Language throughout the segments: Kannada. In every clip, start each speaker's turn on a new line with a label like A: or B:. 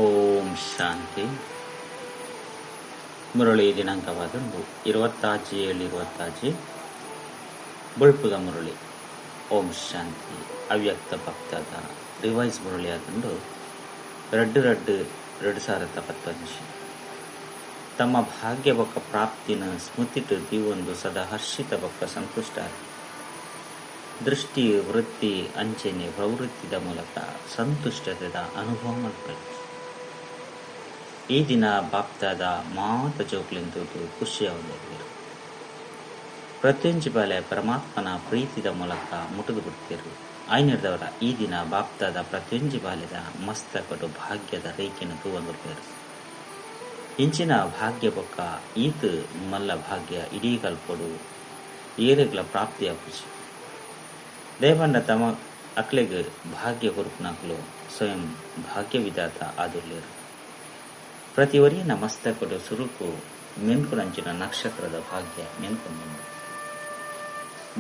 A: ಓಂ ಶಾಂತಿ. ಮುರಳಿ ದಿನಾಂಕವಾದಂದು 27/7/26 ಬುಳ್ಪುದ ಮುರಳಿ. ಓಂ ಶಾಂತಿ. ಅವ್ಯಕ್ತ ಭಕ್ತದ ರಿವೈಸ್ ಮುರಳಿ ಆದಂದು 2025 ತಮ್ಮ ಭಾಗ್ಯ ಬೊಕ್ಕ ಪ್ರಾಪ್ತಿನ ಸ್ಮೃತಿಟ್ಟು ದೀವೊಂದು ಸದಾ ಹರ್ಷಿತ ಬೊಕ್ಕ ಸಂತುಷ್ಟ ದೃಷ್ಟಿ ವೃತ್ತಿ ಅಂಚನೆ ಪ್ರವೃತ್ತಿದ ಮೂಲಕ ಸಂತುಷ್ಟತೆದ ಅನುಭವ ಮಾಡ್ತಾರೆ. ಈ ದಿನ ಬಾಪ್ತಾದ ಮಾತ ಜೋಕ್ಲಿಂದುದು ಖುಷಿಯಾಗಲಿರು. ಪ್ರತ್ಯಂಜಿ ಬಾಲೆ ಪರಮಾತ್ಮನ ಪ್ರೀತಿದ ಮೂಲಕ ಮುಟುದು ಬಿಡ್ತಿರು. ಆಯ್ನಿರ್ದವರ ಈ ದಿನ ಬಾಪ್ತಾದ ಪ್ರತ್ಯಂಜಿ ಬಾಲ್ಯದ ಮಸ್ತಕಡು ಭಾಗ್ಯದ ರೇಖೆನ ತೂವಂದಿರ್ತಾರೆ. ಇಂಚಿನ ಭಾಗ್ಯ ಬೊಕ್ಕ ಈತ ಮಲ್ಲ ಭಾಗ್ಯ ಇಡೀ ಕಲ್ಪಡು ಏರೆಗ್ಲ ಪ್ರಾಪ್ತಿಯ ಖುಷಿ ದೇವಣ್ಣ ತಮ್ಮ ಅಕ್ಲೆಗೆ ಭಾಗ್ಯ ಹುರುಪುನಕ್ಲು ಸ್ವಯಂ ಭಾಗ್ಯ ವಿಧಾತ ಆದುರ್ಲೇರು. ಪ್ರತಿ ವರಿಯನ ಮಸ್ತಕಡು ಸುರುಕು ಮೆನ್ಕುನಂಚಿನ ನಕ್ಷತ್ರದ ಭಾಗ್ಯ ಮೆನ್ಕೊಂಡು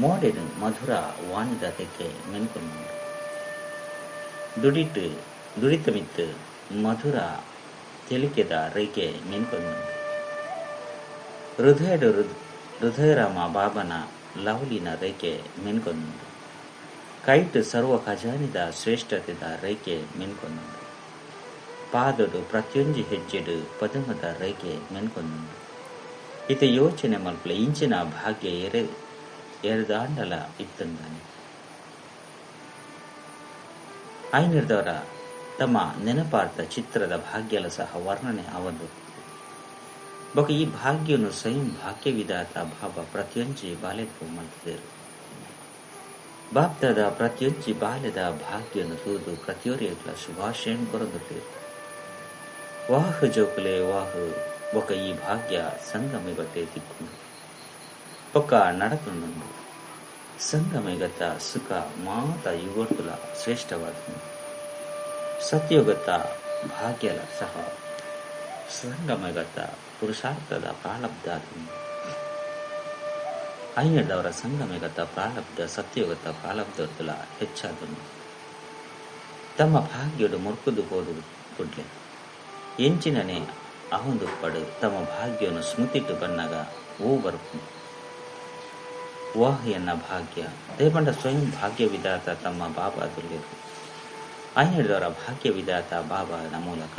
A: ಮೋಡೆನು ಮಧುರ ವಾಣಿದ ತೆಕ್ಕೆ ಮೆನ್ಕೊಂಡು ದುಡಿತಮಿತ್ತು ಮಧುರ ತೆಲಿಕೆದ ರೇಖೆ ಮೆನ್ಕೊಂಡು ಹೃದಯರಾಮ ಬಾಬನ ಲವ್ಲಿನ ರೇಖೆ ಮೆನ್ಕೊಂಡು ಕೈಟ್ ಸರ್ವ ಖಜಾನಿದ ಶ್ರೇಷ್ಠತೆದ ರೇಖೆ ಮೆನ್ಕೊಂಡು ಪಾದಡು ಪ್ರತಿಯೊಂದು ಹೆಜ್ಜೆಡು ಪದಮದ ರೇಖೆ ಮೆನ್ಕೊಂಡು ಈತ ಯೋಚನೆ ಮಲ್ಪಲೆ ಇಂಚಿನ ಭಾಗ್ಯ ಎರೆದಾಂಡಲ ಇತ್ತಂದಾನೆ. ಆಯ್ನಿರ್ದವರ ತಮ್ಮ ನೆನಪಾರ್ಥ ಚಿತ್ರದ ಭಾಗ್ಯಲ ಸಹ ವರ್ಣನೆ ಅವದು ಬೊಕ ಈ ಭಾಗ್ಯನು ಸ್ವಯಂ ಭಾಗ್ಯ ವಿಧಾತ ಭಾವ ಪ್ರತಿಯೊಂಜಿ ಬಾಲ್ಯಕ್ಕೂ ಮಲ್ತಿದ್ದರು. ಬಾಪ್ತಾದ ಪ್ರತಿಯೊಂಜಿ ಬಾಲ್ಯದ ಭಾಗ್ಯನು ತೂದು ಪ್ರತಿಯೊರಿಯಗ್ಲ ಶುಭಾಶಯ ಕೊರಗುತ್ತೇರು. ವಾಹ ಜೋಕಲೆ ವಾಹ ಬೊಕ ಈ ಭಾಗ್ಯ ಸಂಗಮಿಗತೆ ತಿಕ್ಕೊಂಡು ಬೊಕ ನಡಕೊಂಡು ಸಂಗಮಿಗತ ಸುಖ ಮಾತ ಯುವರ್ತುಲ ಶ್ರೇಷ್ಠವಾದ ಸತ್ಯೋಗತ ಭಾಗ್ಯಲ ಸಹ ಸಂಗಮಗತ ಪುರುಷಾರ್ಥದ ಪ್ರಾರಬ್ಧ ಐನದವರ ಸಂಗಮಗತ ಪ್ರಾರಬ್ಧ ಸತ್ಯೋಗತ ಪ್ರಾರಬ್ಧಲ ಹೆಚ್ಚಾದನು. ತಮ್ಮ ಭಾಗ್ಯಡು ಮುರ್ಕುದು ಹೋದು ಕೊಡ್ಲೆ ಎಂಚಿನನೆ ಅಹೊಂದು ಪಡು ತಮ್ಮ ಭಾಗ್ಯವನ್ನು ಸ್ಮೃತಿಟ್ಟು ಬಣ್ಣಗ ಓ ಬರ್ಪು ವಾಹ್ ಎನ್ನ ಭಾಗ್ಯ ದೇವಂಡ ಸ್ವಯಂ ಭಾಗ್ಯ ವಿಧಾತ ತಮ್ಮ ಬಾಬಾ ದುರ್ಲೇರು. ಆಯ್ನಿಡ್ದವರ ಭಾಗ್ಯ ವಿಧಾತ ಬಾಬಾನ ಮೂಲಕ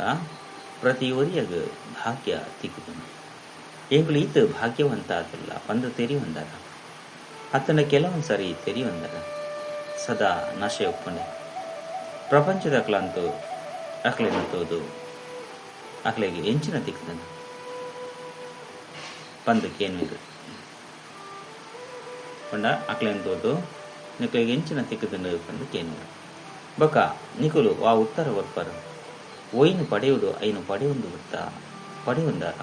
A: ಪ್ರತಿಯೊರಿಯಗ ಭಾಗ್ಯ ತಿಕ್ಕಿದನು. ಏಗಳು ಈತ ಭಾಗ್ಯವಂತ ಆದಲ್ಲ ಒಂದು ತೆರಿ ಹೊಂದಾರ ಅತನ ಕೆಲವೊಂದು ಸರಿ ತೆರಿ ಹೊಂದಾರ ಸದಾ ನಶೆ ಒಪ್ಪಣೆ ಪ್ರಪಂಚದ ಅಕ್ಲಂತೂ ಅಕ್ಲೆನಂತೋದು ಅಕ್ಲೆಗೆ ಎಂಚಿನ ತಿಕ್ಕಿದನು ಪಂದಕ್ಕೇನು ಪಂಡ ಅಕ್ಲೆಂತೋದು ನಿಕ್ಲೆಗೆ ಎಂಚಿನ ತಿಕ್ಕದನ್ನು ಪಂದಕ್ಕೇನು ಬೊಕ ನಿಕುಲು ಆ ಉತ್ತರ ಒಪ್ಪರ ಒಯ್ನು ಪಡೆಯುವುದು ಐನು ಪಡೆಯೊಂದು ಗೊತ್ತಾ ಪಡೆಯೊಂದಾರ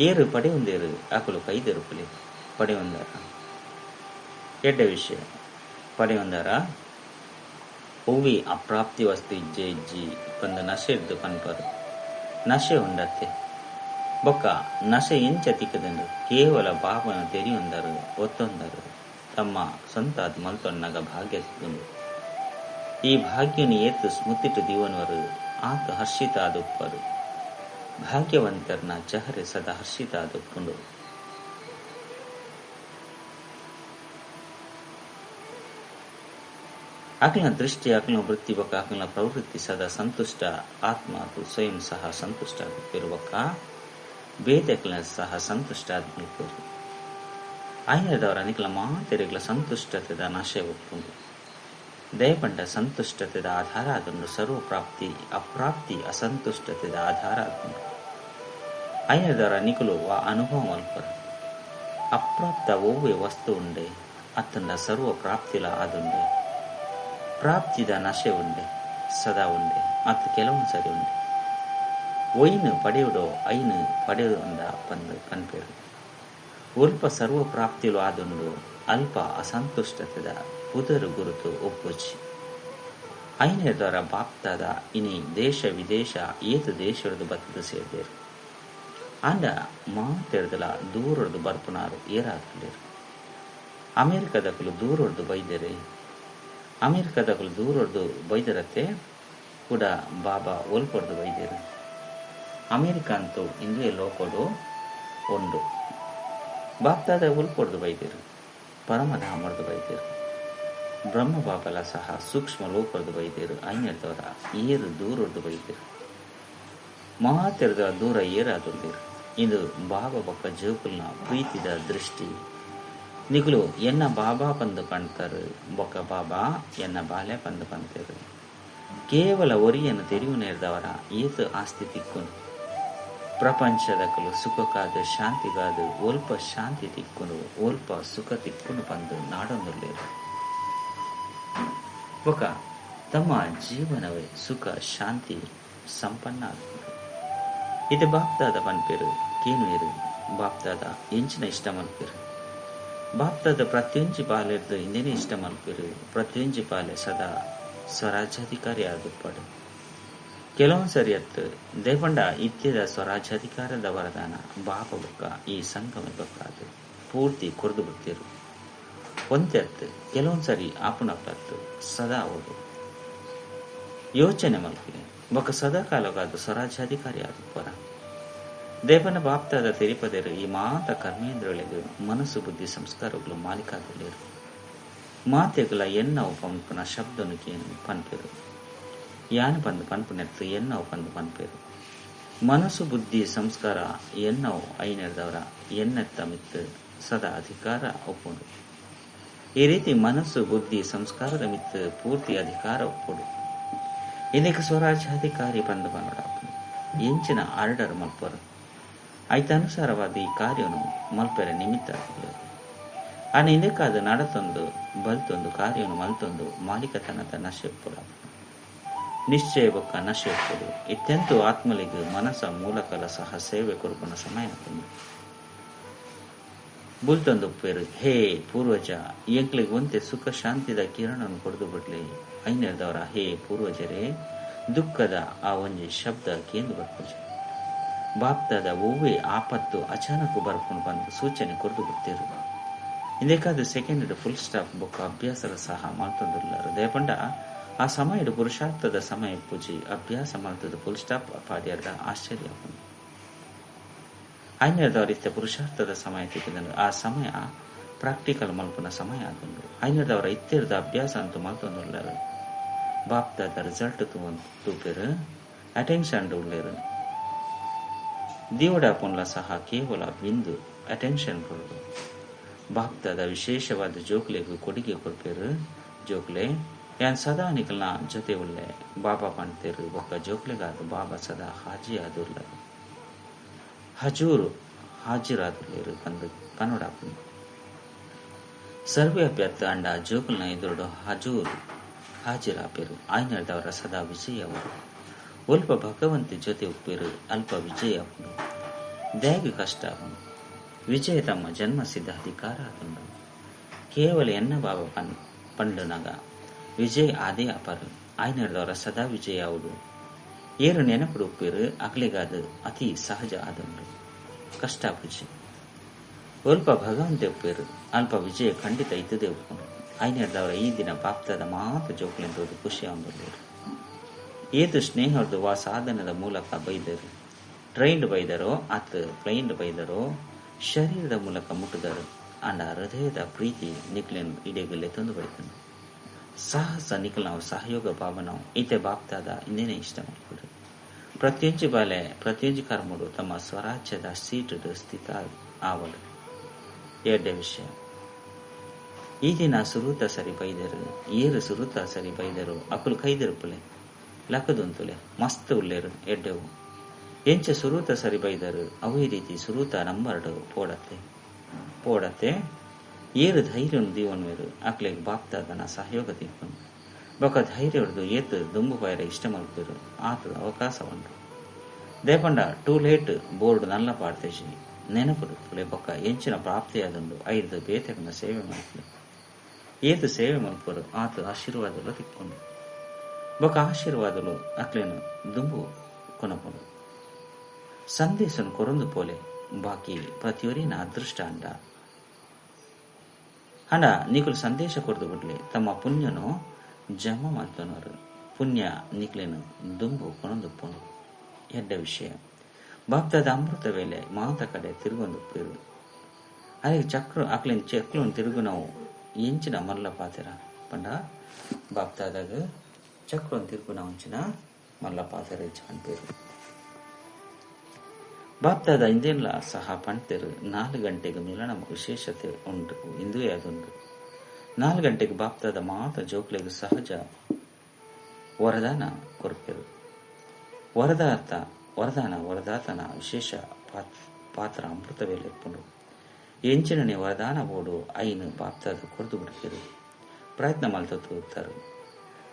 A: ಏರು ಪಡೆಯೊಂದೇರು ಆಕಲು ಕೈದೆರುಪಲಿ ಪಡೆಯೊಂದಾರ ಎಡ್ಡ ವಿಷಯ ಪಡೆಯೊಂದಾರ ಹೂವಿ ಅಪ್ರಾಪ್ತಿ ವಸ್ತು ಇಜ್ಜೆ ಪಂದ ನಶೆ ಇದ್ದು ಪನ್ಪರು ನಶೆ ಉಂಡತ್ತೆ ಬೊಕ್ಕ ನಶೆ ಎಂಚ ತಿಕ್ಕದಂಡು ಕೇವಲ ಬಾಬನ ತೆರಿಯೊಂದರು ಒತ್ತೊಂದರು ತಮ್ಮ ಸ್ವಂತ ಮಲ್ತೊನ್ನಗ ಭಾಗ್ಯ ಸಿಕ್ಕುಂಡು. ಈ ಭಾಗ್ಯನು ಏತು ಸ್ಮೃತಿಟ್ಟು ದೀವನವರು ಆತ ಹರ್ಷಿತ ಆದುಪ್ಪರು ಭಾಗ್ಯವಂತರ್ನ ಚಹರೆ ಸದಾ ಹರ್ಷಿತ ಆದುಪ್ಪುಂಡು. ಅಕ್ಲನ ದೃಷ್ಟಿ ಅಕ್ಲನ ವೃತ್ತಿ ಬೊಕ್ಕ ಅಕ್ಲನ ಪ್ರವೃತ್ತಿ ಸದಾ ಸಂತುಷ್ಟ ಆತ್ಮ ಸ್ವಯಂ ಸಹ ಸಂತುಷ್ಟ ಆಗುತ್ತಿರುವಕ್ಕ ಬೇದಕ್ಲ ಸಹ ಸಂತುಷ್ಟ ಆದ್ಮಿರು. ಆಯ್ನದವರ ನಿಕ್ಲ ಮಾತೆರೆಗ್ಲ ಸಂತುಷ್ಟತೆದ ನಾಶ ಒಪ್ಪುಂಡು. ದಯಪಂಡ ಸಂತುಷ್ಟತೆದ ಆಧಾರ ಆದಂಡು ಸರ್ವ ಪ್ರಾಪ್ತಿ ಅಪ್ರಾಪ್ತಿ ಅಸಂತುಷ್ಟತೆದ ಆಧಾರ ಆದಂಡು ಐನದವರ ನಿಕುಲು ವಾ ಅನುಭವ ಮಲ್ಪರು ಅಪ್ರಾಪ್ತ ಒವ್ವೆ ವಸ್ತು ಉಂಡೆ ಅತ್ತಂಡ ಸರ್ವ ಪ್ರಾಪ್ತಿಲ ಆದುಂಡೆ ಪ್ರಾಪ್ತಿದ ನಶೆ ಉಂಡೆ ಸದಾ ಉಂಡೆ ಅತ್ತ ಕೆಲವೊಂದು ಸರಿ ಉಂಡೆ ಒಯ್ನು ಪಡೆಯುಡೋ ಐನು ಪಡೆಯುವಂದ ಪಂದು ಕನ್ಪೇರು ಅಲ್ಪ ಸರ್ವ ಪ್ರಾಪ್ತಿಲು ಆದುಂಡು ಅಲ್ಪ ಅಸಂತುಷ್ಟತೆದ ಉದರು ಗುರುತು ಒಪ್ಪುಚಿ ಐನೇದವರ ಬಾಪ್ತಾದ ಇನಿ ದೇಶ ವಿದೇಶ ಏತು ದೇಶರದು ಬತ್ತದು ಸೇರ್ದೇರು ಅಂಡ ಮಾತೆರ್ದಲ ದೂರದ್ದು ಬರ್ಪುನಾರು ಏರಾಗಲೇರು. ಅಮೆರಿಕದಕ್ಕಲು ದೂರದ್ದು ಬೈದರೆ ಅಮೆರಿಕದಕ್ಕಲು ದೂರದ್ದು ಬೈದರತ್ತೆ ಕೂಡ ಬಾಬಾ ಓಲ್ಪಡ್ದು ಬೈದೇರು. ಅಮೇರಿಕ ಅಂತೂ ಇಂದು ಲೋಕೊಡು ಒಂದು ಬಾಪ್ತಾದ ಓಲ್ಪಡ್ದು ಬೈದೇರು. ಪರಮಧಾಮರ್ದು ಬೈದೇರು. ಬ್ರಹ್ಮ ಬಾಬಲ ಸಹ ಸೂಕ್ಷ್ಮ ಲೋಕರ್ದು ಬೈದೇರು. ಐನರ್ದವರ ಏರು ದೂರದ್ದು ಬೈದೇರು. ಮಹಾತಿರದ ದೂರ ಏರಾದುರ್ದೇರು. ಇದು ಬಾಬಾ ಬೊಕ್ಕ ಜೋಕುಲ್ನ ಪ್ರೀತಿದ ದೃಷ್ಟಿ. ನಿಗುಲು ಎನ್ನ ಬಾಬಾ ಪಂದು ಪಣ್ತರು ಬೊಕ್ಕ ಬಾಬಾ ಎನ್ನ ಬಾಲ್ಯ ಪಂದು ಪಂತರು. ಕೇವಲ ಒರಿಯನ್ನು ತೆರಿವು ನೇರ್ದವರ ಏತು ಆಸ್ತಿ ತಿಕ್ಕುನು. ಪ್ರಪಂಚದಕಲು ಸುಖಕ್ಕಾದ ಶಾಂತಿಗಾದ ಒಲ್ಪ ಶಾಂತಿ ತಿಕ್ಕುನು, ಒಲ್ಪ ಸುಖ ತಿಕ್ಕುನು ಪಂದು ನಾಡೊಂದುಲ್ಲೇರು. ಬೊಕ್ಕ ತಮ್ಮ ಜೀವನವೇ ಸುಖ ಶಾಂತಿ ಸಂಪನ್ನ ಆಗುವುದು. ಇದು ಬಾಪ್ದಾದ ಪನ್ಪೇರು ಕೇನುವೇರು. ಬಾಪ್ದಾದ ಎಂಚಿನ ಇಷ್ಟ ಮಲ್ಪೇರು. ಬಾಪ್ದಾದ ಪ್ರತಿಯೊಂಜಿ ಪಾಲೆರ್ದು ಇಂದೇನೆ ಇಷ್ಟ ಮಲ್ಪೇರು. ಪ್ರತಿಯೊಂಜಿ ಪಾಲೆ ಸದಾ ಸ್ವರಾಜ್ಯಾಧಿಕಾರಿ ಆಗುತ್ಪಾಡು. ಕೆಲವೊಂದ್ಸರಿ ಅತ್ತು ದೇಪಂಡ ಇತ್ಯದ ಸ್ವರಾಜ್ಯಾಧಿಕಾರದ ವರದಾನ ಬಾಪ ಬೊಕ್ಕ ಈ ಸಂಗಮ ಬೊಕ್ಕಾದು ಪೂರ್ತಿ ಕೊರ್ದು ಬಿಡ್ತೀರು. ಒಂತೆ ಅತ್ತು ಕೆಲವೊಂದ್ಸರಿ ಆಪುಣಪ್ಪತ್ತು ಸದಾ ಅವರು ಯೋಚನೆ ಮಲ್ಪಿದೆ ಬೊಕ್ಕ ಸದಾ ಕಾಲಗಾದು ಸ್ವರಾಜ್ಯಾಧಿಕಾರಿ ಆಗುತ್ಪರ. ದೇವನ ಬಾಪ್ತಾದ ತೆರಿಪದೇರು ಈ ಮಾತ ಕರ್ಮೇಂದ್ರೊಳಗೆ ಮನಸ್ಸು ಬುದ್ಧಿ ಸಂಸ್ಕಾರಗಳು ಮಾಲಿಕಾದಲ್ಲೇರು. ಮಾತೆಗಳ ಎನ್ನವು ಪಂಪನ ಶಬ್ದನುಕೇನು ಪನ್ಪೇರು. ಯಾನು ಪಂದು ಪನ್ಪುನೆತ್ತು ಎನ್ನವು ಪಂದು ಪನ್ಪೇರು. ಮನಸ್ಸು ಬುದ್ಧಿ ಸಂಸ್ಕಾರ ಎನ್ನವು ಐನೆರ್ದವರ ಎನ್ನೆತ್ತ ಮಿತ್ತು ಸದಾ ಅಧಿಕಾರ ಒಪ್ಪುಂಡು. ಈ ರೀತಿ ಮನಸ್ಸು ಬುದ್ಧಿ ಸಂಸ್ಕಾರದ ಮಿತ್ತು ಪೂರ್ತಿ ಅಧಿಕಾರ ಒಪ್ಪುಡು. ಇದಕ್ಕೆ ಸ್ವರಾಜ್ಯಾಧಿಕಾರಿ ಪಂದು ಪನ್ನಡ ಎಂಚಿನ ಆರ್ಡರ್ ಮಲ್ಪರು. ಐತನುಸಾರವಾದ ಈ ಕಾರ್ಯನು ಮಲ್ಪೆರೆ ನಿಮಿತ್ತ ಆನೆ ಇದಕ್ಕಾದ ನಡತೊಂದು ಬಲ್ತೊಂದು ಕಾರ್ಯನು ಮಲ್ತೊಂದು ಮಾಲೀಕತನದ ನಶೆಪ್ಪುಡ ನಿಶ್ಚಯ ಬೊಕ್ಕ ನಶೆಪ್ಪುಡು. ಇತ್ಯಂತೂ ಆತ್ಮಲಿಗೆ ಮನಸ್ಸ ಮೂಲಕಲ ಸಹ ಸೇವೆ ಕೊರ್ಪುನ ಸಮಯ ಬುಲ್ತೊಂದು ಪೇರು. ಹೇ ಪೂರ್ವಜ, ಎಂಕ್ಲಿಗೆ ಒಂತೆ ಸುಖ ಶಾಂತಿದ ಕಿರಣನು ಕೊಡ್ದು ಬಿಡ್ಲಿ. ಐನೆರ್ದವರ ಹೇ ಪೂರ್ವಜರೇ, ದುಃಖದ ಆ ಒಂಜಿ ಶಬ್ದ ಕೇಂದು ಬರ್ಪುಜ. ಬಾಪ್ತಾದ ಒವ್ವೇ ಆಪತ್ತು ಅಚಾನಕ್ ಬರ್ಪುನು ಬಂದು ಸೂಚನೆ ಕೊಡ್ದು ಬಿಡ್ತೀರು. ಇದಕ್ಕಾದ ಸೆಕೆಂಡ್ ಫುಲ್ ಸ್ಟಾಪ್ ಬೊಕ್ಕ ಅಭ್ಯಾಸದ ಸಹ ಮಾಡ್ತೊಂದಿರ್ಲಾರು. ದಯಪಂಡ ಆ ಸಮಯದ ಪುರುಷಾರ್ಥದ ಸಮಯ ಪೂಜಿ ಅಭ್ಯಾಸ ಮಾಡ್ತದ ಫುಲ್ ಸ್ಟಾಪ್ ಪಾಡ್ಯಾರ್ದ ಆಶ್ಚರ್ಯ. ಐನರ್ದವರಿತ್ತ ಪುರುಷಾರ್ಥದ ಸಮಯ ತಿಕ್ಕಿದನು. ಆ ಸಮಯ ಪ್ರಾಕ್ಟಿಕಲ್ ಮಲ್ಪುನ ಸಮಯ ಆಗುಂಡು. ಐನರ್ದವರ ಇತ್ಯರ್ದ ಅಭ್ಯಾಸ ಅಂತೂ ಮಲ್ತೊಂದಿರ್ಲಾರು. ಬಾಪ್ತಾದ ರಿಸಲ್ಟ್ ತೂಪೇರು ಅಟೆನ್ಷನ್ ಉಳ್ಳೇರು. ದೀವಡಾಪುನ್ಲ ಸಹ ಕೇವಲ ಬಿಂದು ಅಟೆನ್ಷನ್ ಕೊಡೋದು. ಬಾಪ್ತಾದ ವಿಶೇಷವಾದ ಜೋಕ್ಲೆಗೂ ಕೊಡುಗೆ ಕೊಡ್ಪೇರು. ಜೋಕ್ಲೆ ಯಾನ್ ಸದಾ ನಿಕಲ್ನ ಜೊತೆ ಉಳ್ಳೆ ಬಾಬಾ ಪಣ್ತೇರು ಬೊಕ್ಕ ಜೋಕ್ಲೆಗಾದ ಬಾಬಾ ಸದಾ ಹಾಜಿಯಾದುರ್ಲ ಹಜೂರು ಹಾಜಿರಾದುರ್ಲೇರು ಕಂದು ಕನ್ನಡಾಪು ಸರ್ವೆ ಅಭ್ಯರ್ಥ ಅಂಡ ಜೋಕುಲ್ನ ಎದುರುಡು ಹಜೂರು ಹಾಜಿರಾಪೇರು. ಐನರ್ದವರ ಸದಾ ವಿಜಯ ಅವರು ಒಲ್ಪ ಭಗವಂತಿ ಜೊತೆ ಉಪ್ಪೇರು ಅಲ್ಪ ವಿಜಯ ಅಪ್ಪು ದ್ಯಾಗಿ ಕಷ್ಟ ಅವನು ವಿಜಯ ತಮ್ಮ ಜನ್ಮ ಸಿದ್ಧ ಅಧಿಕಾರ ಆಗುಂಡು. ಕೇವಲ ಎನ್ನ ಬಾಬಾ ಪಂಡುನಗ ವಿಜಯ್ ಆದೇ ಅಪರು. ಐನರ್ದವರ ಸದಾ ವಿಜಯ ಅವಡು ಏರು ನೆನಪುಡು ಉಪ್ಪೇರು ಅಕ್ಲೆಗಾದ ಅತಿ ಸಹಜ ಆದುಂಡು. ಕಷ್ಟ ಪೂಜೆ ಒಲ್ಪ ಭಗವಂತೆ ಉಪ್ಪೇರು ಅಲ್ಪ ವಿಜಯ ಖಂಡಿತ ಇದ್ದುದೇ ಉಪ್ಪುಂಡು. ಐನರ್ದವರ ಈ ದಿನ ಬಾಪ್ತಾದ ಮಾತು ಜೋಕ್ಲೆಂದು ಖುಷಿ ಆಗುಂಡು. ಏದು ಸ್ನೇಹದ್ದು ವಾ ಸಾಧನದ ಮೂಲಕ ಬೈದರು. ಟ್ರೈನ್ಡ್ ಬೈದರೋ ಅತ್ ಪ್ಲೈನ್ಡ್ ಬೈದರೋ ಶರೀರದ ಮೂಲಕ ಮುಟ್ಟಿದರು ಅಂಡ ಹೃದಯದ ಪ್ರೀತಿ ನಿಕ್ಲೆನ್ ಇಡೆಗಲ್ಲೇ ತಂದು ಬೈತನು. ಸಾಹಸ ನಿಖಲ್ನಾವು ಸಹಯೋಗ ಭಾವನವು ಈತೆ ಬಾಪ್ತಾದ ಇನ್ನೇನೆ ಇಷ್ಟ ಮಾಡಿಕೊಡು. ಪ್ರತಿಯೊಂದು ಬಾಲೆ ಪ್ರತಿಯೊಂದು ಕರ್ಮಡು ತಮ್ಮ ಸ್ವರಾಜ್ಯದ ಸೀಟು ಸ್ಥಿತ ಆವಡು. ಎರಡೇ ವಿಷಯ ಈ ದಿನ ಸುರೂತ ಸರಿ ಬೈದರು. ಏರು ಸುರೂತ ಸರಿ ಬೈದರು ಅಕುಲು ಕೈದಿರುಪುಲೆ ಲಕ್ಕದುಂತುಲೆ ಮಸ್ತ್ ಉಳ್ಳೇರು ಎಡ್ಡೆವು ಎಂಚ ಸುರೂತ ಸರಿ ಬೈದರು. ಅವೇ ರೀತಿ ಸುರೂತ ನಂಬರ್ಡು ಪೋಡತ್ತೆ ಏರು ಧೈರ್ಯ ದೀವನ್ವೇರು ಅಕ್ಲೆಗ್ ಬಾಪ್ತಾದನ ಸಹಯೋಗ ತಿಕ್ಕೊಂಡು ಬೊಕ್ಕ ಧೈರ್ಯ ಹಿಡಿದು ಏತು ದುಂಬು ಪೈರ ಇಷ್ಟ ಮಲ್ಪೇರು ಆತದ ಅವಕಾಶ ಉಂಟು. ದೇಪಂಡ ಟೂ ಲೇಟ್ ಬೋರ್ಡ್ ನಲ್ಲ ಪಾಡ್ತೇಜಿ ನೆನಪುಡು ಪುಲೆ ಬೊಕ್ಕ ಎಂಚಿನ ಪ್ರಾಪ್ತಿಯಾದಂದು ಐದು ಬೇತಕನ ಸೇವೆ ಮಲ್ಪಲೆ ಏತು ಸೇವೆ ಮಲ್ಪರು ಆತ ಆಶೀರ್ವಾದಲು ತಿಕ್ಕೊಂಡು ಬೊಕ್ಕ ಆಶೀರ್ವಾದಲು ಅಕ್ಲೇನು ದುಂಬು ಕೊನಪುಡು ಸಂದೇಶನು ಕೊರೊಂದು ಪೋಲೆ ಬಾಕಿ ಪ್ರತಿಯೊರಿನ ಅದೃಷ್ಟ ಅಂಡ ನಿಕುಲು ಸಂದೇಶ ಕೊಡ್ದು ಬಿಡ್ಲಿ ತಮ್ಮ ಪುಣ್ಯನು ಜಮ ಮಾಡ್ತನವರು ಪುಣ್ಯ ನಿಕ್ಲೇನು ದುಂಬು ಕೊನೊಂದುಪ್ಪುಂಡು. ಎಡ್ಡ ವಿಷಯ ಬಾಪ್ತಾದ ಅಮೃತ ವೇಳೆ ಮಾತ ಕಡೆ ತಿರುಗೊಂದುಪ್ಪೇರು. ಅದೇ ಚಕ್ರ ಅಕ್ಲಿನ ಚಕ್ರವನ್ನು ತಿರುಗು ನಾವು ಎಂಚಿನ ಮಲ್ಲ ಪಾತೆರ ಪಂಡ ಬಾಪ್ತಾದಾಗ ಚಕ್ರವನ್ನು ತಿರುಗು ನಾವು ಅಂಚಿನ ಮಲ್ಲ ಪಾತೆರ ಅನ್ಪೇರು. ಬಾಪ್ತಾದ ಇಂದೆಲ್ಲ ಸಹ ಪಂಟೇರು 4 ಗಂಟೆಗೆ ಮಿಲನ ವಿಶೇಷತೆ ಉಂಟು. ಇಂದುವೇ ಅದುಂಡು 4 ಗಂಟೆಗೆ ಬಾಪ್ತಾದ ಮಾತ ಜೋಕ್ಲೆಗೆ ಸಹಜ ವರದಾನ ಕೊರಪೇರು. ವರದಾತನ ವಿಶೇಷ ಪಾತ್ರ ಅಮೃತ ವೇಳೆ ಇಪ್ಪುಂಡು. ಎಂಚಿನನೆ ವರದಾನ ಬೋಡು ಐನು ಬಾಪ್ತಾದ ಕೊರದು ಬಿಡ್ತೀರು. ಪ್ರಯತ್ನ ಮಲ್ತೋಗ್ತಾರೆ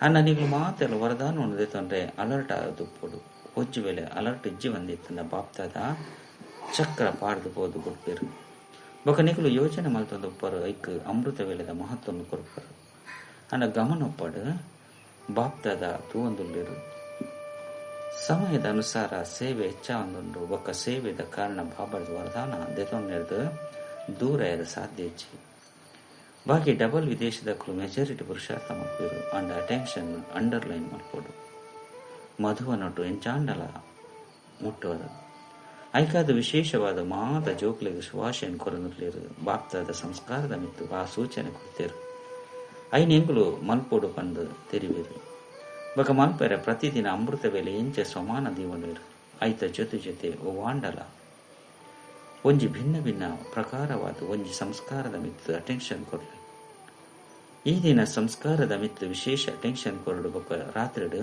A: ಅನ್ನ ನೀವು ಮಾತೆಲ್ಲ ವರದಾನ ಉಂಡದೆ ತೊಂದ್ರೆ ಅಲರ್ಟ್ ಆದುಪ್ಪುಡು. ಒಜ್ಜು ವೇಳೆ ಅಲರ್ಟ್ ಇಜ್ಜಿ ಬಂದಿತ್ತಂದ ಬಾಪ್ತಾದ ಚಕ್ರ ಪಾಡ್ದು ಹೋದು ಬಿಡ್ಪೇರು. ಬೊಕ ನಿಗಳು ಯೋಚನೆ ಮಲ್ತೊಂದು ಉಪ್ಪರು ಐಕ್ ಅಮೃತ ವೇಳೆದ ಮಹತ್ವವನ್ನು ಕೊಡ್ಪರು. ಅನ್ನ ಗಮನೊಪ್ಪಡು ಬಾಪ್ತಾದ ತೂವೊಂದುಲ್ಲೇರು. ಸಮಯದ ಅನುಸಾರ ಸೇವೆ ಹೆಚ್ಚಾವೊಂದುಂಡು. ಬೊಕ್ಕ ಸೇವೆದ ಕಾರಣ ಬಾಬಾದ ವರದಾನ ದೆತೊಂದು ದೂರ ಇರ ಸಾಧ್ಯ ಹೆಚ್ಚಿ. ಬಾಕಿ ಡಬಲ್ ವಿದೇಶದಕ್ಕೂ ಮೆಜಾರಿಟಿ ಪುರುಷಾರ್ಥ ಮಲ್ಪೇರು. ಅಂಡ ಅಟೆನ್ಷನ್ ಅಂಡರ್ಲೈನ್ ಮಲ್ಪೋಡು. ಮಧುವನೊಟ್ಟು ಎಂಚಾಂಡಲ ಮುಟ್ಟುವುದು ಐಕಾದ ವಿಶೇಷವಾದ ಮಾತ ಜೋಕ್ಲೆಗೆ ಶುಭಾಶಯನ್ ಕೊರನುರ್ಲೇರು. ಬಾಪ್ತಾದ ಸಂಸ್ಕಾರದ ಮಿತ್ತು ಆ ಸೂಚನೆ ಕೊಡ್ತೇರು. ಐನೆಂಗುಲು ಮಲ್ಪೋಡು ಪಂದು ತೆರಿವೇರು. ಬಕ ಮಲ್ಪೆರೆ ಪ್ರತಿದಿನ ಅಮೃತ ವೇಳೆ ಎಂಚೆ ಸಮಾನ ದೀವನೇರು. ಐತ ಜೊತೆ ವಾಂಡಲ ಒಂಜಿ ಭಿನ್ನ ಭಿನ್ನ ಪ್ರಕಾರವಾದ ಒಂಜಿ ಸಂಸ್ಕಾರದ ಮಿತ್ತು ಅಟೆನ್ಷನ್ ಕೊಡ್ಲಿ. ಈ ದಿನ ಸಂಸ್ಕಾರದ ಮಿತ್ತು ವಿಶೇಷ ಅಟೆನ್ಷನ್ ಕೊರಡು. ಬೊಕ್ಕ ರಾತ್ರಿಡು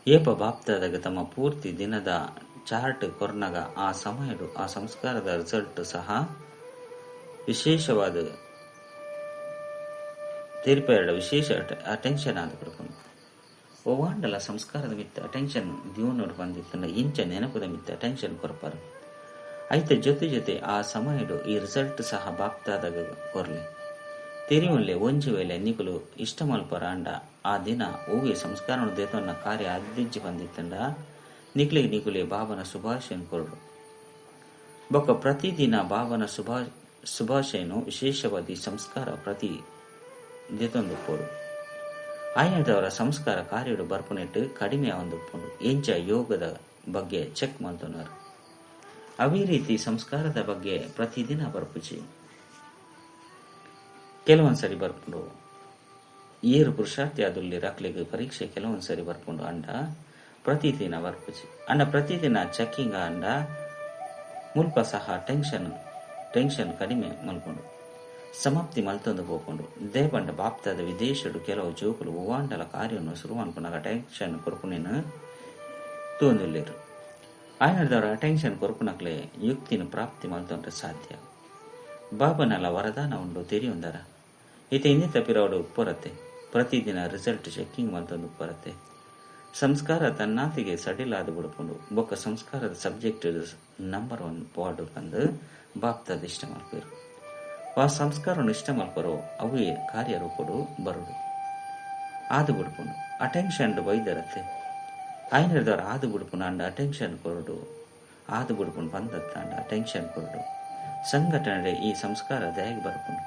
A: ಏಪ ಬಾಪ್ತಾದಾಗ ತಮ್ಮ ಪೂರ್ತಿ ದಿನದ ಚಾರ್ಟ್ ಕೊರ್ನಾಗ ಆ ಸಮಯಡು ಆ ಸಂಸ್ಕಾರದ ರಿಸಲ್ಟ್ ಸಹ ವಿಶೇಷವಾದ ತೀರ್ಪೆರಡ ವಿಶೇಷ ಅಟೆನ್ಷನ್ ಆದ ಕೊಡ್ಕೊಂಡು ಒವಾಂಡಲ ಸಂಸ್ಕಾರದ ಮಿತ್ತ ಅಟೆನ್ಷನ್ ದಿವನೋಡು ಬಂದಿತ್ತು. ಇಂಚ ನೆನಪದ ಮಿತ್ತ ಅಟೆನ್ಷನ್ ಕೊರಪಾರು. ಐತ ಜೊತೆ ಆ ಸಮಯಡು ಈ ರಿಸಲ್ಟ್ ಸಹ ಬಾಪ್ತಾದಾಗ ಕೊರ್ಲಿ. ತೆರಿಯುವಲ್ಲೇ ಒಂಜಿ ವೇಳೆ ನಿಕುಲು ಇಷ್ಟ ಮಲ್ಪರ ಅಂಡ ಆ ದಿನ ಹೂವೆ ಸಂಸ್ಕಾರ ದೇತನ ಕಾರ್ಯ ಅದ್ದಿಜ್ಜಿ ಬಂದಿತ್ತಂಡ ನಿಕ್ಲೆ ಬಾಬನ ಶುಭಾಶಯನ್ ಕೊರಡು. ಬೊಕ್ಕ ಪ್ರತಿದಿನ ಬಾಬನ ಶುಭಾಶಯನು ವಿಶೇಷವಾದಿ ಸಂಸ್ಕಾರ ಪ್ರತಿ ದೇತೊಂದುಪ್ಪೋಡು. ಆಯ್ನದವರ ಸಂಸ್ಕಾರ ಕಾರ್ಯಡು ಬರ್ಪುನೆಟ್ಟು ಕಡಿಮೆ ಒಂದುಪ್ಪುಂಡು. ಎಂಚ ಯೋಗದ ಬಗ್ಗೆ ಚೆಕ್ ಮಾಡ್ತೋನಾರು. ಅವೇ ರೀತಿ ಸಂಸ್ಕಾರದ ಬಗ್ಗೆ ಪ್ರತಿದಿನ ಬರ್ಪುಚಿ. ಕೆಲವೊಂದ್ಸರಿ ಬರ್ಪುಂಡು ಏರು ಪುರುಷಾರ್ಥಿ ಆದಲ್ಲಿ ರಾಕ್ಲಿಗೆ ಪರೀಕ್ಷೆ ಕೆಲವೊಂದ್ಸರಿ ಬರ್ಪುಂಡು ಅಂಡ ಪ್ರತಿದಿನ ಬರ್ಪುಚಿ. ಅಂಡ ಪ್ರತಿದಿನ ಚೆಕ್ಕಿಂಗ್ ಅಂಡ ಮುಲ್ಪ ಸಹ ಟೆನ್ಷನ್ ಕಡಿಮೆ ಮಲ್ಕೊಂಡು ಸಮಾಪ್ತಿ ಮಲ್ತೊಂದು ಹೋಗ್ಕೊಂಡು ದೇಪಂಡ ಬಾಪ್ತಾದ ವಿದೇಶಡು ಕೆಲವು ಜೋಕುಲು ಹೂವಾಂಡಲ ಕಾರ್ಯವನ್ನು ಶುರು ಅನ್ಕೊಂಡಾಗ ಟೆನ್ಷನ್ ಕೊರ್ಪುನೇನು ತೋಂದುಲ್ಲೇರು. ಆಯ್ನದವರ ಅಟೆನ್ಷನ್ ಕೊರ್ಪುನಕ್ಲೆ ಯುಕ್ತಿನ ಪ್ರಾಪ್ತಿ ಮಲ್ತೊಂಡ್ರೆ ಸಾಧ್ಯ. ಬಾಬನಲ್ಲ ವರದಾನ ಉಂಡು ತೆರಿಯೊಂದರ ಈತ ಇನ್ನಿತ ಪಿರವಡು ಉಪ್ಪರತ್ತೆ. ಪ್ರತಿದಿನ ರಿಸಲ್ಟ್ ಚೆಕ್ಕಿಂಗ್ ಮಲ್ತೊಂದು ಉಪ್ಪರತ್ತೆ. ಸಂಸ್ಕಾರ ತನ್ನಾತಿಗೆ ಸಡಿಲಾದು ಬಿಡ್ಕೊಂಡು ಬೊಕ್ಕ ಸಂಸ್ಕಾರದ ಸಬ್ಜೆಕ್ಟ್ ನಂಬರ್ 1 ಪಾಡು ಬಂದು ಬಾಪ್ತಾದ ಇಷ್ಟ ಮಲ್ಪೇರು. ಆ ಸಂಸ್ಕಾರವನ್ನು ಇಷ್ಟ ಮಲ್ಪರೋ ಅವೇ ಕಾರ್ಯರೂಪಡು ಬರುಡು ಆದು ಬಿಡ್ಕೊಂಡು ಅಟೆನ್ಷನ್ ಬೈದರತ್ತೆ. ಆಯ್ನದವರ ಆದು ಬಿಡ್ಕೊಂಡು ಅಂಡ ಅಟೆನ್ಷನ್ ಕೊರಡು ಆದು ಬಿಡ್ಕೊಂಡು ಬಂದತ್ತ ಅಂಡ ಅಟೆನ್ಷನ್ ಕೊರಡು. ಸಂಘಟನೆ ಈ ಸಂಸ್ಕಾರ ದಯಾಗಿ ಬರ್ಕೊಂಡು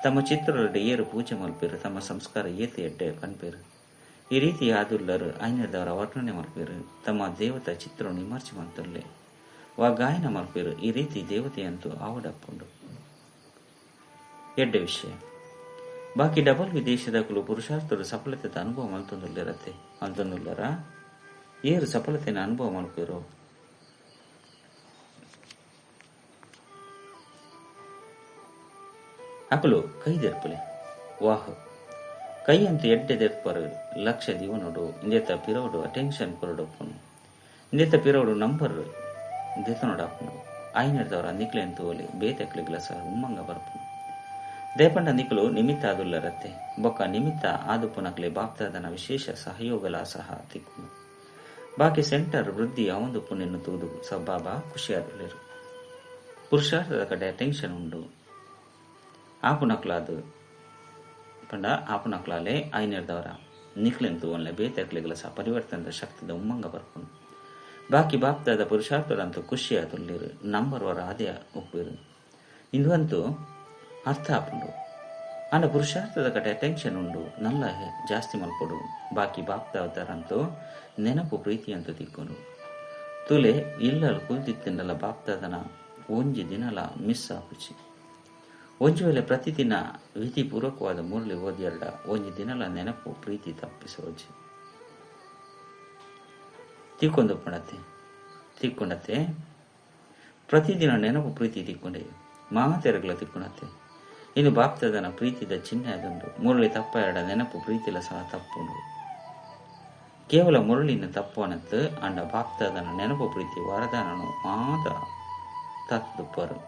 A: ತಮ್ಮ ಚಿತ್ರರಡೆ ಏರು ಪೂಜೆ ಮಲ್ಪೇರು. ತಮ್ಮ ಸಂಸ್ಕಾರ ಏತಿ ಎಡ್ಡೆ ಕಣ್ಪೇರು. ಈ ರೀತಿ ಆದುಲ್ಲರು ಆಯ್ನದವರ ವರ್ಣನೆ ಮಲ್ಪೇರು. ತಮ್ಮ ದೇವತಾ ಚಿತ್ರವನ್ನು ವಿಮರ್ಶೆ ಮಾಡ್ತಲ್ಲೇ ವಾ ಗಾಯನ ಮಲ್ಪೇರು. ಈ ರೀತಿ ದೇವತೆಯಂತೂ ಆವಡಪ್ಪುಂಡು ಎಡ್ಡೆ ವಿಷಯ. ಬಾಕಿ ಡಬಲ್ ವಿದೇಶದಕ್ಕೂ ಪುರುಷಾರ್ಥರು ಸಫಲತೆದ ಅನುಭವ ಮಲ್ತೊಂದುಲ್ಲರ ಏರು ಸಫಲತೆನ ಅನುಭವ ಮಲ್ಪೇರು. ಅಕಲು ಕೈದೆರ್ಪುಲೆ ವಾಹ್ ಕೈ ಅಂತ ಎಡ್ಡೆ ದೆರ್ಪರು ಲಕ್ಷ ದಿವನೋಡು ಇಂದೆತ ಪಿರೋಡು ಅಟೆನ್ಷನ್ ಕೊರಡಪ್ಪನು ಇಂದೆತ ಪಿರೋಡು ನಂಬರ್ ದೆತನೋಡಪ್ಪನು. ಆಯ್ನದವರ ನಿಕ್ಲೆ ಅಂತ ಓಲಿ ಬೇತೆಕ್ಲಿಗ್ಲ ಸಹ ಉಮ್ಮಂಗ ಬರ್ಪುನು. ದೇಪಂಡ ನಿಕಲು ನಿಮಿತ್ತ ಆದುಲ್ಲರತ್ತೆ. ಬೊಕ್ಕ ನಿಮಿತ್ತ ಆದುಪುನಕ್ಲೆ ಬಾಪ್ತಾದನ ವಿಶೇಷ ಸಹಯೋಗಲ ಸಹ ತಿಕ್ಕುನು. ಬಾಕಿ ಸೆಂಟರ್ ವೃದ್ಧಿ ಅವಂದು ಪುಣ್ಯನು ತೂದು ಬಾಬಾ ಖುಷಿಯಾದಲೇರು. ಪುರುಷಾರ್ಥದ ಕಡೆ ಟೆನ್ಷನ್ ಉಂಡು. ಆಪುನಕ್ಲಾದು ಪಂಡ ಆಪುನಕ್ಲಾಲೆ ಆಯ್ನದವರ ನಿಕ್ಲೆಂತು ಒಳ್ಳೆ ಬೇತೆಕ್ಲಿಗಲ ಸಹ ಪರಿವರ್ತನದ ಶಕ್ತಿದ ಉಮ್ಮಂಗ ಬರ್ಪುನು. ಬಾಕಿ ಬಾಪ್ತಾದ ಪುರುಷಾರ್ಥದಂತೂ ಖುಷಿಯಾದುಲ್ಲೇರು. ನಂಬರ್ ವರ ಆದ್ಯ ಒಪ್ಪೇರು. ಇಂದುವಂತೂ ಅರ್ಥ ಆಪುಂಡು. ಅಂಡ ಪುರುಷಾರ್ಥದ ಕಡೆ ಟೆನ್ಷನ್ ಉಂಡು ನಲ್ಲ ಜಾಸ್ತಿ ಮಲ್ಪಡು ಬಾಕಿ ಬಾಪ್ತಾವತಾರಂತೂ ನೆನಪು ಪ್ರೀತಿ ಅಂತ ತಿಕ್ಕೊಂಡು ತುಲೆ ಇಲ್ಲಲು ಕುಲ್ತಿತ್ತಿಂಡಲ ಬಾಪ್ತಾದನ ಒಂಜಿ ದಿನಲ ಮಿಸ್ ಆಪುಚಿ ಒಂಜಿ ವೇಳೆ ಪ್ರತಿದಿನ ವಿಧಿಪೂರ್ವಕವಾದ ಮುರಳಿ ಓದಿಯರ್ಡ ಒಂಜಿ ದಿನಲ ನೆನಪು ಪ್ರೀತಿ ತಪ್ಪಿಸೋಜಿ ತಿಕ್ಕೊಂಡತೆ ಪ್ರತಿದಿನ ನೆನಪು ಪ್ರೀತಿ ತಿಕ್ಕೊಂಡೆ ಮಾತೆರಗಲ ತಿಕ್ಕೊಂಡತೆ ಇನ್ನು ಬಾಪ್ತದನ ಪ್ರೀತಿದ ಚಿಹ್ನೆ ಅದುಂಡು ಮುರಳಿ ತಪ್ಪ ಎರಡ ನೆನಪು ಪ್ರೀತಿಲ ಸಹ ತಪ್ಪುಂಡು ಕೇವಲ ಮುರಳಿನ ತಪ್ಪನತ್ತು ಅಂಡ ಬಾಪ್ತದನ ನೆನಪು ಪ್ರೀತಿ ವರದಾನನು ಮಾತ ತತ್ತುಪ್ಪರು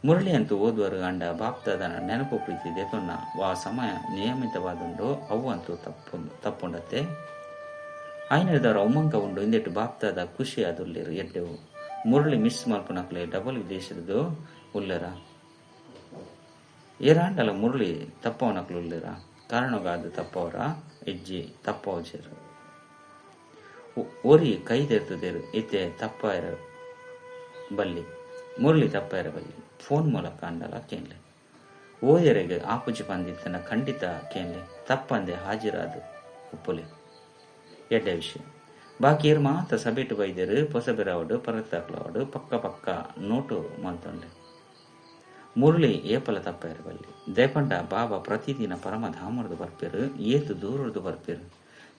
A: ಮುರಳಿ ಅಂತೂ ಓದುವರು ಅಂಡ ಬಾಪ್ತದನ ನೆನಪು ಪ್ರೀತಿ ದೇತೊನ್ನ ವಾ ಸಮಯ ನಿಯಮಿತವಾದುಂಡು ಅವು ಅಂತೂ ತಪ್ಪುಂಡತ್ತೆ ಐನದವರ ಉಮ್ಮಂಕ ಉಂಡು ಇಂದೆಟ್ಟು ಬಾಪ್ತದ ಖುಷಿ ಅದುಲ್ಲೇರು ಎಡ್ಡೆವು ಮುರಳಿ ಮಿಸ್ ಮಲ್ಪನಕ್ಲೆ ಡಬಲ್ ವಿದೇಶದ್ದು ಉಲ್ಲರ ಏರಾಂಡಲ ಮುರಳಿ ತಪ್ಪವನಕ್ಲು ಉಲ್ಲೇರ ಕಾರಣಗಾದ ತಪ್ಪವರ ಹೆಜ್ಜೆ ತಪ್ಪವಜರು ಓರಿ ಕೈದೆರ್ತದೇರು ಇತ್ತೆ ತಪ್ಪಾಯರ ಬಲ್ಲಿ ಮುರಳಿ ತಪ್ಪಾಯರ ಬಲ್ಲಿ ಫೋನ್ ಮೂಲಕ ಅಂಡಲ ಕೇನ್ಲೆ ಓದೆರೆಗೆ ಆಪುಜಿ ಬಂದಿತ್ತನ ಖಂಡಿತ ಕೇನ್ಲೆ ತಪ್ಪಂದೆ ಹಾಜಿರಾದು ಉಪ್ಪುಲೆ ಎಡ್ಡೆ ವಿಷಯ ಬಾಕಿ ಏರು ಮಾತ್ರ ಸಬೇಟು ಬೈದರು ಪೊಸಬೆರವಡು ಪರತ್ತಾಕ್ಲವಡು ಪಕ್ಕ ನೋಟು ಮಂತೊಂಡೆ ಮುರಳಿ ಏಪಲ ತಪ್ಪಾಯರ ಬಲ್ಲಿ ದೇಪಂಡ ಬಾಬಾ ಪ್ರತಿದಿನ ಪರಮಧಾಮರದು ಬರ್ಪೇರು ಏತು ದೂರದು ಬರ್ಪೇರು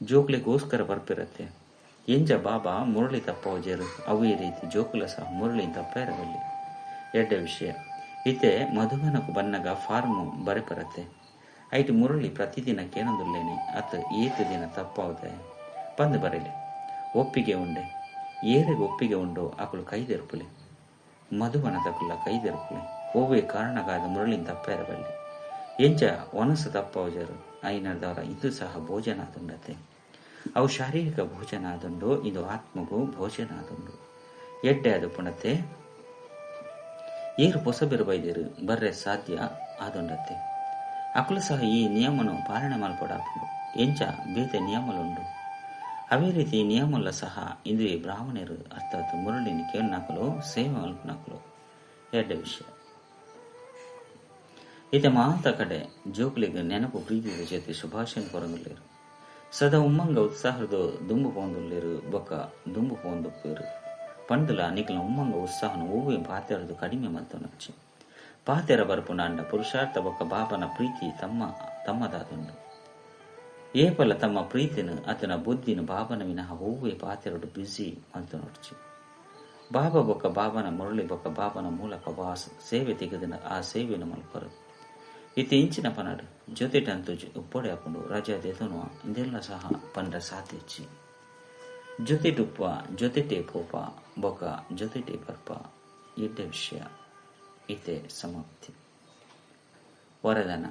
A: ಜೋಕ್ಲಿಗೋಸ್ಕರ ಬರ್ಪಿರತ್ತೆ ಎಂಜ ಬಾಬಾ ಮುರಳಿ ತಪ್ಪವಜೇರು ಅವು ಈ ರೀತಿ ಜೋಕುಲ ಸಹ ಮುರಳಿ ತಪ್ಪಾಯರ ಬಲ್ಲಿ ಎಡ್ಡೆ ವಿಷಯ ಇತ್ತೆ ಮಧುವನಕು ಬನ್ನಗ ಫಾರ್ಮು ಬರೆಪರತ್ತೆ ಐಟು ಮುರಳಿ ಪ್ರತಿದಿನ ಕೇನೊಂದುಲ್ಲೇನೆ ಅತ ಏತು ದಿನ ತಪ್ಪವುದೇ ಬಂದು ಬರಲಿ ಒಪ್ಪಿಗೆ ಉಂಡೆ ಏರೆಗೆ ಒಪ್ಪಿಗೆ ಉಂಡು ಅಕುಲು ಕೈದೆರುಪುಲೆ ಮಧುವನ ತಕುಲ್ಲ ಕೈದೆರುಪುಲೆ ಓವೇ ಕಾರಣಗಾದ ಮುರಳಿನ ತಪ್ಪಾಯರ ಬಲ್ಲಿ ಎಂಚ ಒನಸು ತಪ್ಪವಜರು ಐನರ್ದವರ ಇದು ಸಹ ಭೋಜನ ಆದುಂಡತೆ ಅವು ಶಾರೀರಿಕ ಭೋಜನ ಆದುಂಡು ಇದು ಆತ್ಮಗೂ ಭೋಜನ ಆದುಂಡು ಎಡ್ಡೆ ಅದು ಪುಣತೆ ಏರು ಪೊಸಬೆರು ಬೈದೇರು ಬರ್ರೆ ಸಾಧ್ಯ ಆದುಂಡತೆ ಅಕುಲು ಸಹ ಈ ನಿಯಮನು ಪಾಲನೆ ಮಲ್ಪಡಾಪುಂಡು ಎಂಚ ಬೇತೆ ನಿಯಮಲುಂಡು ಅವೇ ರೀತಿ ನಿಯಮಲ್ಲ ಸಹ ಇಂದ್ರಿಯ ಬ್ರಾಹ್ಮಣರು ಅರ್ಥಾತ್ ಮುರಳಿನ ಕೇಳ್ನಾಕಲು ಸೇವೆ ಮಲ್ಪನಾಕಲು ಎಡ್ಡ ವಿಷಯ ಇತ ಮಾತ ಕಡೆ ಜೋಕ್ಲಿಗೆ ನೆನಪು ಪ್ರೀತಿದ ಜೊತೆ ಶುಭಾಶಯ ಕೊರಂದುಲ್ಲೇರು ಸದಾ ಉಮ್ಮಂಗ ಉತ್ಸಾಹದ ದುಂಬು ಪೋಂದುಲ್ಲೇರು ಬೊಕ್ಕ ದುಂಬು ಪೋಂದುಪ್ಪೇರು ಪಂಡುಲ ನಿಖಲ ಉಮ್ಮಂಗ ಉತ್ಸಾಹನ ಓವೇ ಪಾತೆರದು ಕಡಿಮೆ ಮಲ್ತೊನಚ್ಚಿ ಪಾತೆರ ಬರ್ಪುನ ಅಂಡ ಪುರುಷಾರ್ಥ ಬೊಕ್ಕ ಬಾಬನ ಪ್ರೀತಿ ತಮ್ಮದಾದುಂಡು ಏಪಲ ತಮ್ಮ ಪ್ರೀತಿನ ಆತನ ಬುದ್ಧಿನ ಬಾಬನ ವಿನಃ ಓವೇ ಪಾತೆರಡು ಬ್ಯುಸಿ ಮಲ್ತೊನೊಡ್ಚಿ ಬಾಬಾ ಬೊಕ್ಕ ಬಾಬನ ಮುರಳಿ ಬೊಕ್ಕ ಬಾಬನ ಮೂಲಕ ವಾಸ ಸೇವೆ ತೆಗೆದಿನ ಆ ಸೇವೆಯನ್ನು ಮಲ್ಪರು ಇತ್ತೆ ಇಂಚಿನ ಪನಡು ಜೊತೆಟಂತು ಉಪ್ಪೊಡೆ ಹಾಕೊಂಡು ರಜಾ ದೇತನು ಇಂದೆಲ್ಲ ಸಹ ಪಂಡ್ರ ಸಾತಿಚ್ಚಿ ಜೊತೆಟುಪ್ಪ ಜೊತೆಟೇ ಪೋಪ ಬೊಕ್ಕ ಜೊತೆಟೇ ಬರ್ಪ ಎಡ್ಡ ವಿಷಯ ಇತೆ ಸಮಾಪ್ತಿ ವರದಾನ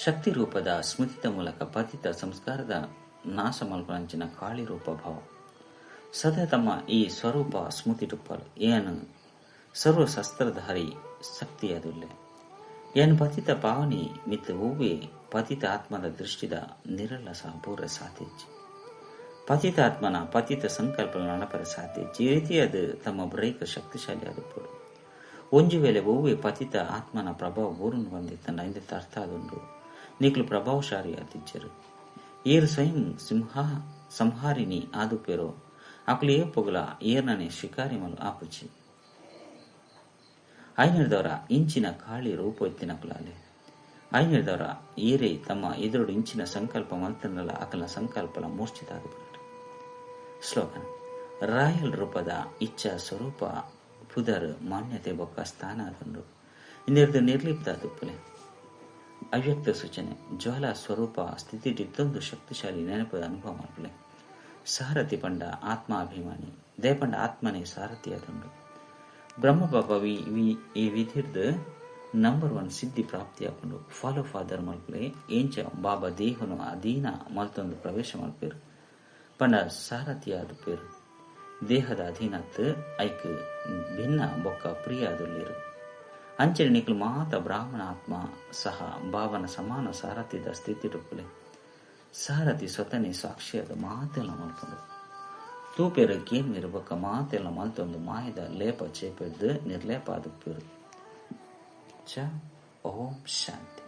A: ಶಕ್ತಿ ರೂಪದ ಸ್ಮೃತಿದ ಮೂಲಕ ಪತಿತ ಸಂಸ್ಕಾರದ ನಾಶ ಮಲ್ಪನಂಚಿನ ಕಾಳಿ ರೂಪ ಭಾವ ಸದಾ ತಮ್ಮ ಈ ಸ್ವರೂಪ ಸ್ಮೃತಿ ಟುಪ್ಪಲು ಏನು ಸರ್ವ ಶಸ್ತ್ರಧಾರಿ ಶಕ್ತಿಯಾದುಲ್ಲೆ ಏನು ಪತಿತ ಪಾವನಿ ಮಿತ್ತು ಹೂವೇ ಪತಿತ ಆತ್ಮದ ದೃಷ್ಟಿದ ನಿರಲ್ಲ ಸಹ ಪೂರ ಸಾಧ್ಯಚ್ಚಿ ಪತಿತ ಆತ್ಮನ ಪತಿತ ಸಂಕಲ್ಪ ನಡಪರ ಸಾಧ್ಯಚ್ಚಿ ಈ ರೀತಿಯಾದ ತಮ್ಮ ಬ್ರೇಕ್ ಶಕ್ತಿಶಾಲಿ ಆದುಪ್ಪಡು ಒಂಜು ವೇಳೆ ಹೂವೇ ಪತಿತ ಆತ್ಮನ ಪ್ರಭಾವ ಊರನ್ನು ಬಂದಿತ್ತನ್ನ ಇಂದಿತ್ತ ಅರ್ಥ ಆದುಂಡು ನಿಕ್ಲು ಪ್ರಭಾವಶಾಲಿ ಆದಿಜ್ಜರು ಏರು ಸ್ವಯಂ ಸಂಹಾರಿಣಿ ಆದುಪೇರೋ ಅಕ್ಲು ಏ ಪೊಗಲ ಏರ್ನನೆ ಶಿಕಾರಿ ಮಲು ಆಪುಚಿ ಐನರ್ದವರ ಇಂಚಿನ ಕಾಳಿ ರೂಪ ಎತ್ತಿನಕುಲಾಲೆ ಐನರ್ದವರ ಏರೇ ತಮ್ಮ ಎದುರು ಇಂಚಿನ ಸಂಕಲ್ಪ ಮಂತ್ರನಲ್ಲ ಅಕಲ ಸಂಕಲ್ಪಲ ಮೂರ್ಛಿತಾಗಬಿಟ್ಟು ಶ್ಲೋಕನ ರಾಯಲ್ ರೂಪದ ಇಚ್ಛಾ ಸ್ವರೂಪ ಪುದರ್ ಮಾನ್ಯತೆ ಬೊಕ್ಕ ಸ್ಥಾನ ಆದುಂಡು ಇನ್ನೆರಡು ನಿರ್ಲಿಪ್ತ ತುಪ್ಪಲೆ ಅವ್ಯಕ್ತ ಸೂಚನೆ ಜ್ವಾಲಾ ಸ್ವರೂಪ ಸ್ಥಿತಿ ಇತ್ತೊಂದು ಶಕ್ತಿಶಾಲಿ ನೆನಪದ ಅನುಭವ ಮಾಡ್ಲೆ ಸಾರಥಿ ಪಂಡ ಆತ್ಮಾಭಿಮಾನಿ ದೇಪಂಡ ಆತ್ಮನೇ ಸಾರಥಿ ಆದುಂಡು ಬ್ರಹ್ಮ ಬಾಬಾ ಈ ವಿಧಿರ್ದು ನಂಬರ್ 1 ಸಿದ್ಧಿ ಪ್ರಾಪ್ತಿ ಹಾಕೊಂಡು ಫಾಲೋ ಫಾದರ್ ಮಲ್ಪಲೆ ಏಂಚ ಬಾಬಾ ದೇಹನು ಅಧೀನ ಮಲ್ತೊಂದು ಪ್ರವೇಶ ಮಲ್ಪೇರು ಪಂಡ ಸಾರಥಿ ಆದುಪೇರು ದೇಹದ ಅಧೀನತ್ ಐಕ್ ಭಿನ್ನ ಬೊಕ್ಕ ಪ್ರಿಯ ಆದುಲ್ಲೇರು ಅಂಚನೆ ನಿಕ್ಲು ಮಾತ ಬ್ರಾಹ್ಮಣ ಆತ್ಮ ಸಹ ಭಾವನ ಸಮಾನ ಸಾರಥಿದ ಸ್ಥಿತಿ ಟುಪ್ಪಲೆ ಸಾರಥಿ ಸ್ವತನೇ ಸಾಕ್ಷಿಯಾದ ಮಾತೆಲ್ಲ ಮಲ್ಕೊಂಡು ತೂಪೇರು ಕೇನ್ಮೀರು ಬೊಕ್ಕ ಮಾತೆಲ್ಲ ಮಲ್ತೊಂದು ಮಾಯದ ಲೇಪ ಚೇಪೆದ್ದು ನಿರ್ಲೇಪ ಆದುಪ್ಪೇರು ಚ. ಓಂ ಶಾಂತಿ.